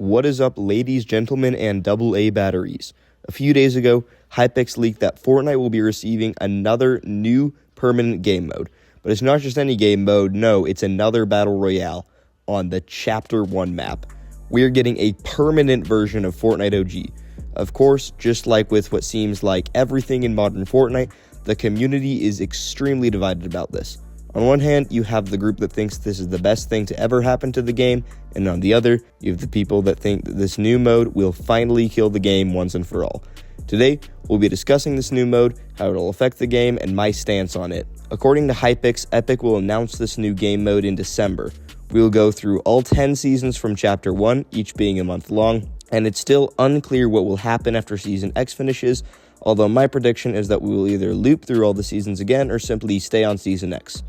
What is up, ladies, gentlemen, and AA batteries? A few days ago, Hypix leaked that Fortnite will be receiving another new permanent game mode. But it's not just any game mode, no, it's another Battle Royale on the Chapter 1 map. We're getting a permanent version of Fortnite OG. Of course, just like with what seems like everything in modern Fortnite, the community is extremely divided about this. On one hand, you have the group that thinks this is the best thing to ever happen to the game, and on the other, you have the people that think that this new mode will finally kill the game once and for all. Today, we'll be discussing this new mode, how it'll affect the game, and my stance on it. According to Hypix, Epic will announce this new game mode in December. We will go through all 10 seasons from Chapter 1, each being a month long, and it's still unclear what will happen after Season X finishes, although my prediction is that we will either loop through all the seasons again or simply stay on Season X.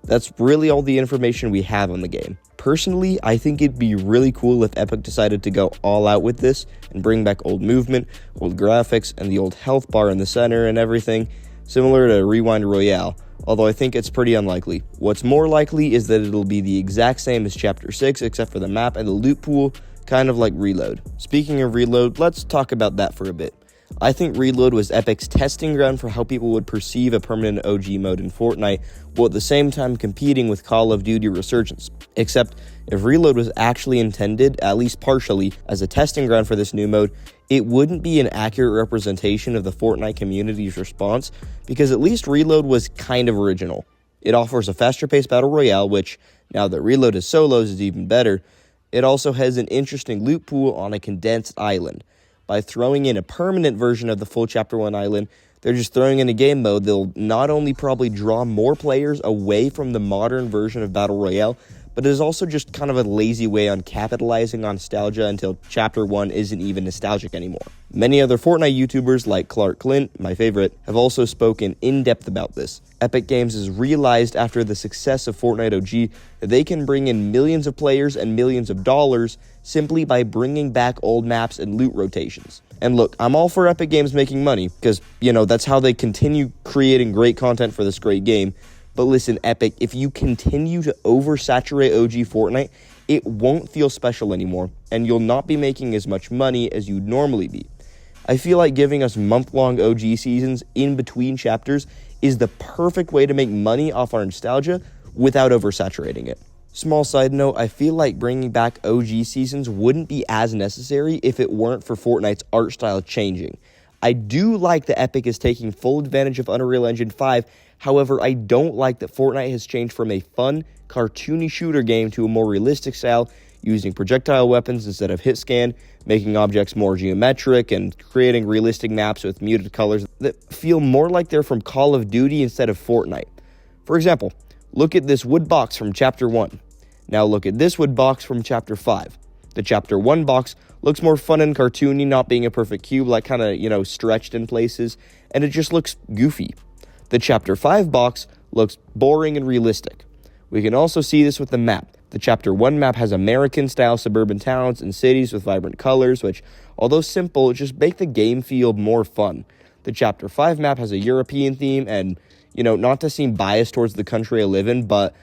That's really all the information we have on the game. Personally, I think it'd be really cool if Epic decided to go all out with this and bring back old movement, old graphics, and the old health bar in the center and everything, similar to Rewind Royale, although I think it's pretty unlikely. What's more likely is that it'll be the exact same as Chapter 6 except for the map and the loot pool, kind of like Reload. Speaking of Reload, let's talk about that for a bit. I think Reload was Epic's testing ground for how people would perceive a permanent OG mode in Fortnite, while at the same time competing with Call of Duty Resurgence. Except, if Reload was actually intended, at least partially, as a testing ground for this new mode, it wouldn't be an accurate representation of the Fortnite community's response, because at least Reload was kind of original. It offers a faster-paced battle royale, which, now that Reload is solos, is even better. It also has an interesting loot pool on a condensed island. By throwing in a permanent version of the full Chapter 1 island, they're just throwing in a game mode that'll not only probably draw more players away from the modern version of Battle Royale, but is also just kind of a lazy way on capitalizing on nostalgia until Chapter 1 isn't even nostalgic anymore. Many other Fortnite YouTubers like Clark Clint, my favorite, have also spoken in depth about this. Epic Games has realized after the success of Fortnite OG that they can bring in millions of players and millions of dollars simply by bringing back old maps and loot rotations. And look, I'm all for Epic Games making money because, that's how they continue creating great content for this great game. But listen, Epic, if you continue to oversaturate OG Fortnite, it won't feel special anymore, and you'll not be making as much money as you'd normally be. I feel like giving us month-long OG seasons in between chapters is the perfect way to make money off our nostalgia without oversaturating it. Small side note, I feel like bringing back OG seasons wouldn't be as necessary if it weren't for Fortnite's art style changing. I do like that Epic is taking full advantage of Unreal Engine 5, however, I don't like that Fortnite has changed from a fun, cartoony shooter game to a more realistic style, using projectile weapons instead of hit scan, making objects more geometric, and creating realistic maps with muted colors that feel more like they're from Call of Duty instead of Fortnite. For example, look at this wood box from Chapter 1. Now look at this wood box from Chapter 5. The Chapter 1 box looks more fun and cartoony, not being a perfect cube, like kind of, stretched in places, and it just looks goofy. The Chapter 5 box looks boring and realistic. We can also see this with the map. The Chapter 1 map has American-style suburban towns and cities with vibrant colors, which, although simple, just make the game feel more fun. The Chapter 5 map has a European theme, and, not to seem biased towards the country I live in, but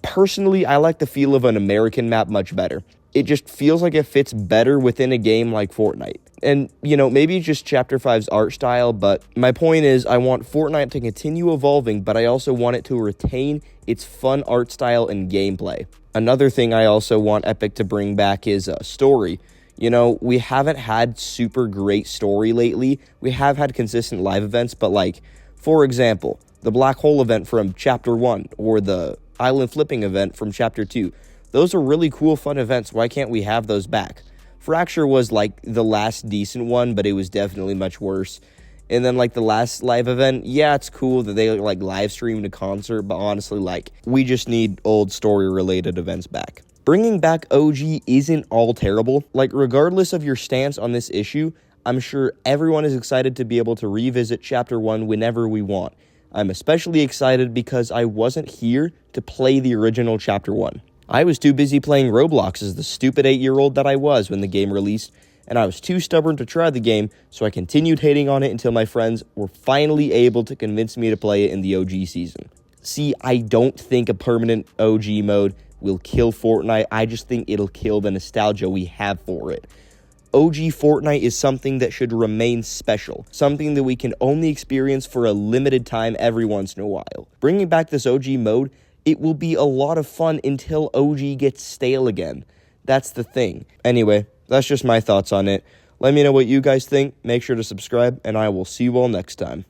personally, I like the feel of an American map much better. It just feels like it fits better within a game like Fortnite. And, maybe just Chapter 5's art style, but my point is I want Fortnite to continue evolving, but I also want it to retain its fun art style and gameplay. Another thing I also want Epic to bring back is a story. We haven't had super great story lately. We have had consistent live events, but for example, the Black Hole event from Chapter 1 or the Island Flipping event from Chapter 2. Those are really cool, fun events. Why can't we have those back? Fracture was the last decent one, but it was definitely much worse. And then the last live event, yeah, it's cool that they live streamed a concert, but honestly, we just need old story related events back. Bringing back OG isn't all terrible. Regardless of your stance on this issue, I'm sure everyone is excited to be able to revisit Chapter 1 whenever we want. I'm especially excited because I wasn't here to play the original Chapter 1. I was too busy playing Roblox as the stupid 8-year-old that I was when the game released, and I was too stubborn to try the game, so I continued hating on it until my friends were finally able to convince me to play it in the OG season. See, I don't think a permanent OG mode will kill Fortnite. I just think it'll kill the nostalgia we have for it. OG Fortnite is something that should remain special, something that we can only experience for a limited time every once in a while. Bringing back this OG mode, it will be a lot of fun until OG gets stale again. That's the thing. Anyway, that's just my thoughts on it. Let me know what you guys think. Make sure to subscribe, and I will see you all next time.